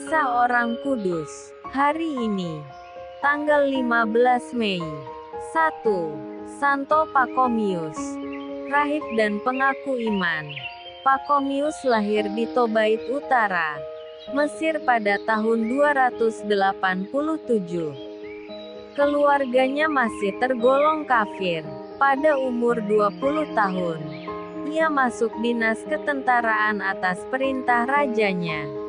Kisah Orang Kudus. Hari ini, tanggal 15 Mei. 1. Santo Pachomius, rahib dan pengaku iman. Pachomius lahir di Tobait Utara, Mesir pada tahun 287. Keluarganya masih tergolong kafir. Pada umur 20 tahun, ia masuk dinas ketentaraan atas perintah rajanya.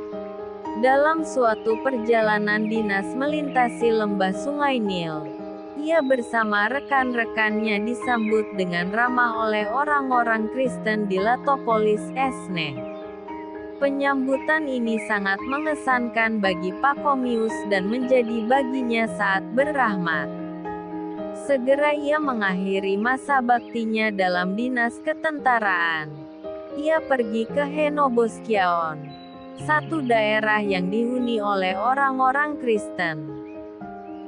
Dalam suatu perjalanan dinas melintasi lembah Sungai Nil, ia bersama rekan-rekannya disambut dengan ramah oleh orang-orang Kristen di Latopolis, Esne. Penyambutan ini sangat mengesankan bagi Pachomius dan menjadi baginya saat berrahmat. Segera ia mengakhiri masa baktinya dalam dinas ketentaraan. Ia pergi ke Henoboskiaon, satu daerah yang dihuni oleh orang-orang Kristen.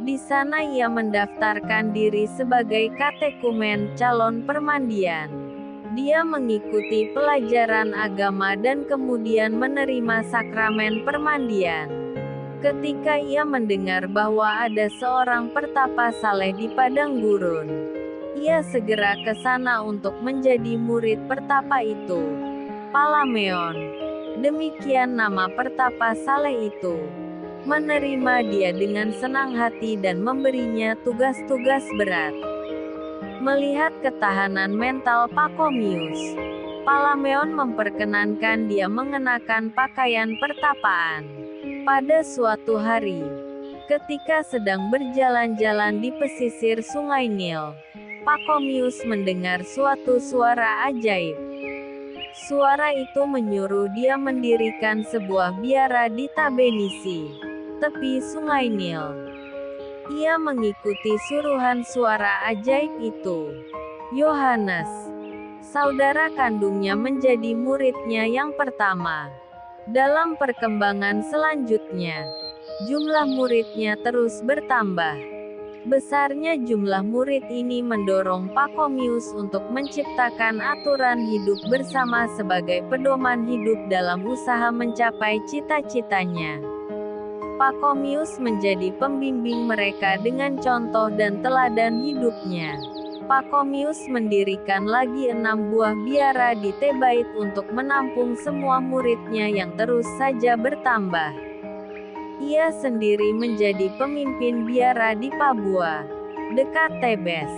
Di sana ia mendaftarkan diri sebagai katekumen calon permandian. Dia mengikuti pelajaran agama dan kemudian menerima sakramen permandian. Ketika ia mendengar bahwa ada seorang pertapa saleh di padang gurun, ia segera ke sana untuk menjadi murid pertapa itu, Palameon. Demikian nama pertapa saleh itu. Menerima dia dengan senang hati dan memberinya tugas-tugas berat. Melihat ketahanan mental Pachomius, Palameon memperkenankan dia mengenakan pakaian pertapaan. Pada suatu hari, ketika sedang berjalan-jalan di pesisir Sungai Nil, Pachomius mendengar suatu suara ajaib. Suara itu menyuruh dia mendirikan sebuah biara di Tabenisi, tepi Sungai Nil. Ia mengikuti suruhan suara ajaib itu. Yohanes, saudara kandungnya, menjadi muridnya yang pertama. Dalam perkembangan selanjutnya, jumlah muridnya terus bertambah. Besarnya jumlah murid ini mendorong Pachomius untuk menciptakan aturan hidup bersama sebagai pedoman hidup dalam usaha mencapai cita-citanya. Pachomius menjadi pembimbing mereka dengan contoh dan teladan hidupnya. Pachomius mendirikan lagi 6 buah biara di Tebait untuk menampung semua muridnya yang terus saja bertambah. Ia sendiri menjadi pemimpin biara di Papua, dekat Tebes.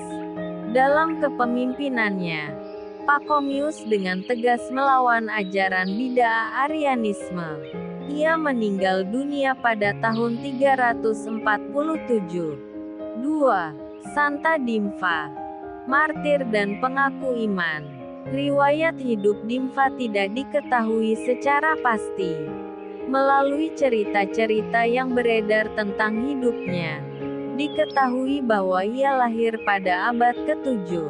Dalam kepemimpinannya, Pachomius dengan tegas melawan ajaran bid'ah Arianisme. Ia meninggal dunia pada tahun 347. 2. Santa Dimfa, martir dan pengaku iman. Riwayat hidup Dimfa tidak diketahui secara pasti. Melalui cerita-cerita yang beredar tentang hidupnya, diketahui bahwa ia lahir pada abad ke-7.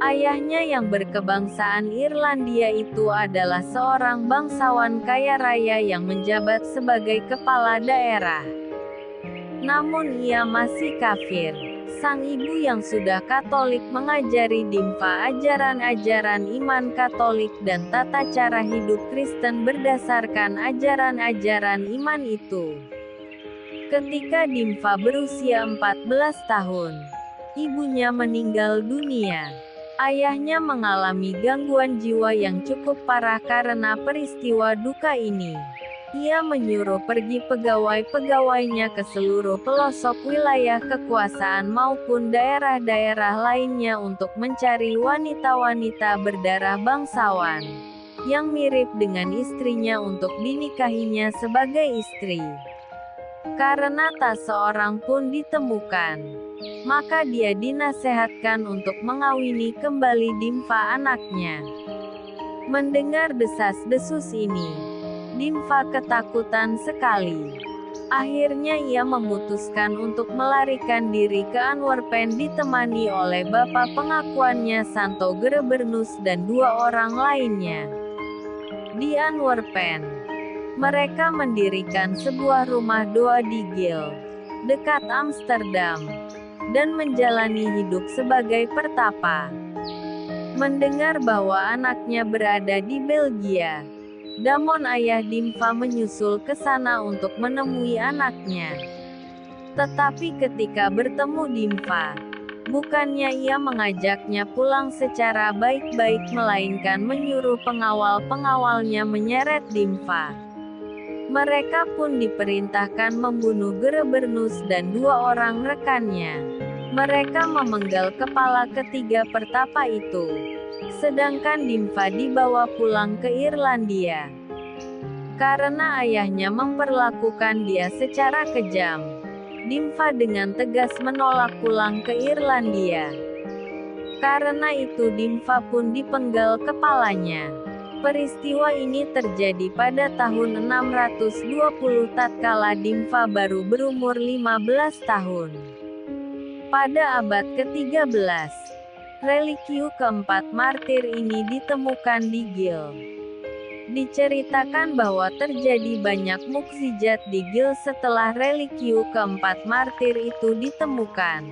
Ayahnya yang berkebangsaan Irlandia itu adalah seorang bangsawan kaya raya yang menjabat sebagai kepala daerah. Namun ia masih kafir. Sang ibu yang sudah Katolik mengajari Dimfa ajaran-ajaran iman Katolik dan tata cara hidup Kristen berdasarkan ajaran-ajaran iman itu. Ketika Dimfa berusia 14 tahun, ibunya meninggal dunia. Ayahnya mengalami gangguan jiwa yang cukup parah karena peristiwa duka ini. Ia menyuruh pergi pegawai-pegawainya ke seluruh pelosok wilayah kekuasaan maupun daerah-daerah lainnya untuk mencari wanita-wanita berdarah bangsawan yang mirip dengan istrinya untuk dinikahinya sebagai istri. Karena tak seorang pun ditemukan, maka dia dinasehatkan untuk mengawini kembali Dimfa anaknya. Mendengar desas-desus ini, Dimfa ketakutan sekali. Akhirnya ia memutuskan untuk melarikan diri ke Antwerpen ditemani oleh bapa pengakuannya Santo Gerebernus dan 2 orang lainnya. Di Antwerpen, mereka mendirikan sebuah rumah doa di Geel, dekat Amsterdam, dan menjalani hidup sebagai pertapa. Mendengar bahwa anaknya berada di Belgia, Damon ayah Dimfa menyusul ke sana untuk menemui anaknya. Tetapi ketika bertemu Dimfa, bukannya ia mengajaknya pulang secara baik-baik melainkan menyuruh pengawal-pengawalnya menyeret Dimfa. Mereka pun diperintahkan membunuh Gerebernus dan 2 orang rekannya. Mereka memenggal kepala ketiga pertapa itu. Sedangkan Dimfa dibawa pulang ke Irlandia. Karena ayahnya memperlakukan dia secara kejam, Dimfa dengan tegas menolak pulang ke Irlandia. Karena itu Dimfa pun dipenggal kepalanya. Peristiwa ini terjadi pada tahun 620 tatkala Dimfa baru berumur 15 tahun. Pada abad ke-13, relikiu keempat martir ini ditemukan di Gil. Diceritakan bahwa terjadi banyak mukjizat di Gil setelah relikiu keempat martir itu ditemukan.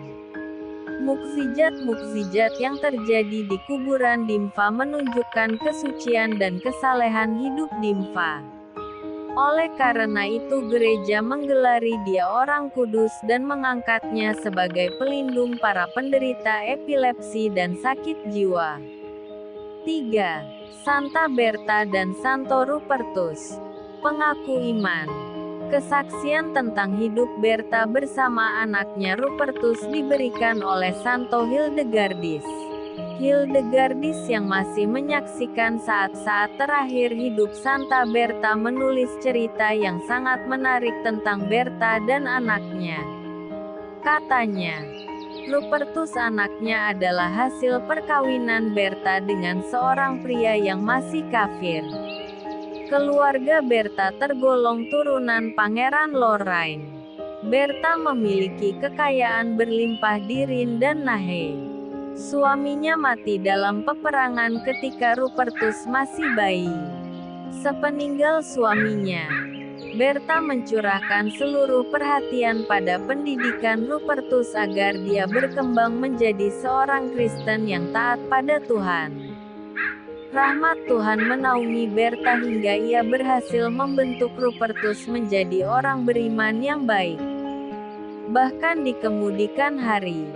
Mukjizat-mukjizat yang terjadi di kuburan Dimfa menunjukkan kesucian dan kesalehan hidup Dimfa. Oleh karena itu gereja menggelari dia orang kudus dan mengangkatnya sebagai pelindung para penderita epilepsi dan sakit jiwa. 3. Santa Berta dan Santo Rupertus. Pengaku iman. Kesaksian tentang hidup Berta bersama anaknya Rupertus diberikan oleh Santo Hildegardis. Hildegardis yang masih menyaksikan saat-saat terakhir hidup Santa Berta menulis cerita yang sangat menarik tentang Berta dan anaknya. Katanya, Rupertus anaknya adalah hasil perkawinan Berta dengan seorang pria yang masih kafir. Keluarga Berta tergolong turunan Pangeran Lorraine. Berta memiliki kekayaan berlimpah di Rin dan Nahe. Suaminya mati dalam peperangan ketika Rupertus masih bayi. Sepeninggal suaminya, Berta mencurahkan seluruh perhatian pada pendidikan Rupertus agar dia berkembang menjadi seorang Kristen yang taat pada Tuhan. Rahmat Tuhan menaungi Berta hingga ia berhasil membentuk Rupertus menjadi orang beriman yang baik. Bahkan di kemudian hari,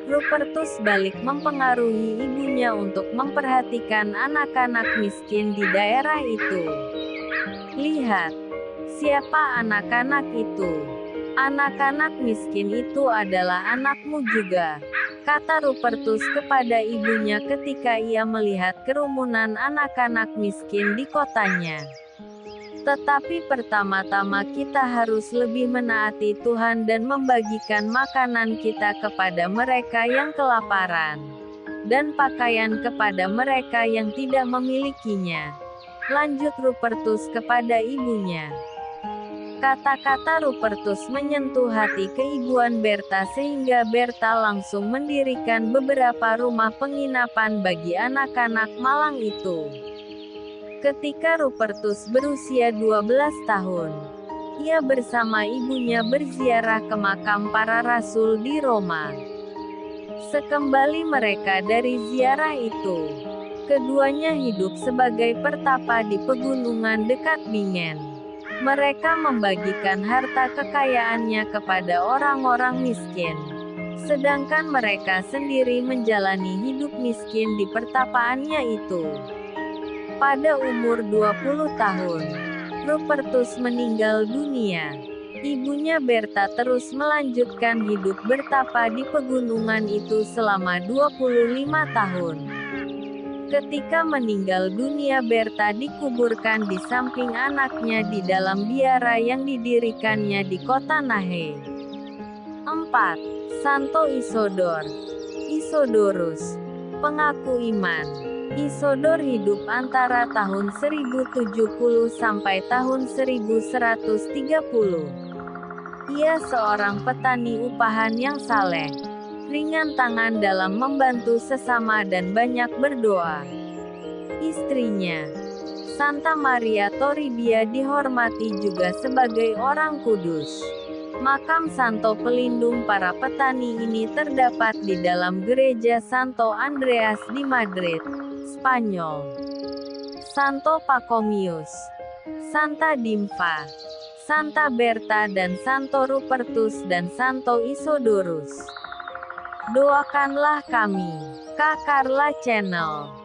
Rupertus balik mempengaruhi ibunya untuk memperhatikan anak-anak miskin di daerah itu. Lihat, siapa anak-anak itu? Anak-anak miskin itu adalah anakmu juga, kata Rupertus kepada ibunya ketika ia melihat kerumunan anak-anak miskin di kotanya. Tetapi pertama-tama kita harus lebih menaati Tuhan dan membagikan makanan kita kepada mereka yang kelaparan, dan pakaian kepada mereka yang tidak memilikinya. Lanjut Rupertus kepada ibunya. Kata-kata Rupertus menyentuh hati keibuan Berta sehingga Berta langsung mendirikan beberapa rumah penginapan bagi anak-anak malang itu. Ketika Rupertus berusia 12 tahun, ia bersama ibunya berziarah ke makam para rasul di Roma. Sekembali mereka dari ziarah itu, keduanya hidup sebagai pertapa di pegunungan dekat Bingen. Mereka membagikan harta kekayaannya kepada orang-orang miskin, sedangkan mereka sendiri menjalani hidup miskin di pertapaannya itu. Pada umur 20 tahun, Rupertus meninggal dunia. Ibunya Berta terus melanjutkan hidup bertapa di pegunungan itu selama 25 tahun. Ketika meninggal dunia Berta dikuburkan di samping anaknya di dalam biara yang didirikannya di kota Nahe. 4. Santo Isodor. Isodorus. Pengaku iman. Isodor hidup antara tahun 1070 sampai tahun 1130. Ia seorang petani upahan yang saleh, ringan tangan dalam membantu sesama dan banyak berdoa. Istrinya, Santa Maria Toribia dihormati juga sebagai orang kudus. Makam Santo pelindung para petani ini terdapat di dalam gereja Santo Andreas di Madrid, Spanyol. Santo Pacomius. Santa Dimfa, Santa Berta dan Santo Rupertus dan Santo Isodorus. Doakanlah kami, Kak Carla Channel.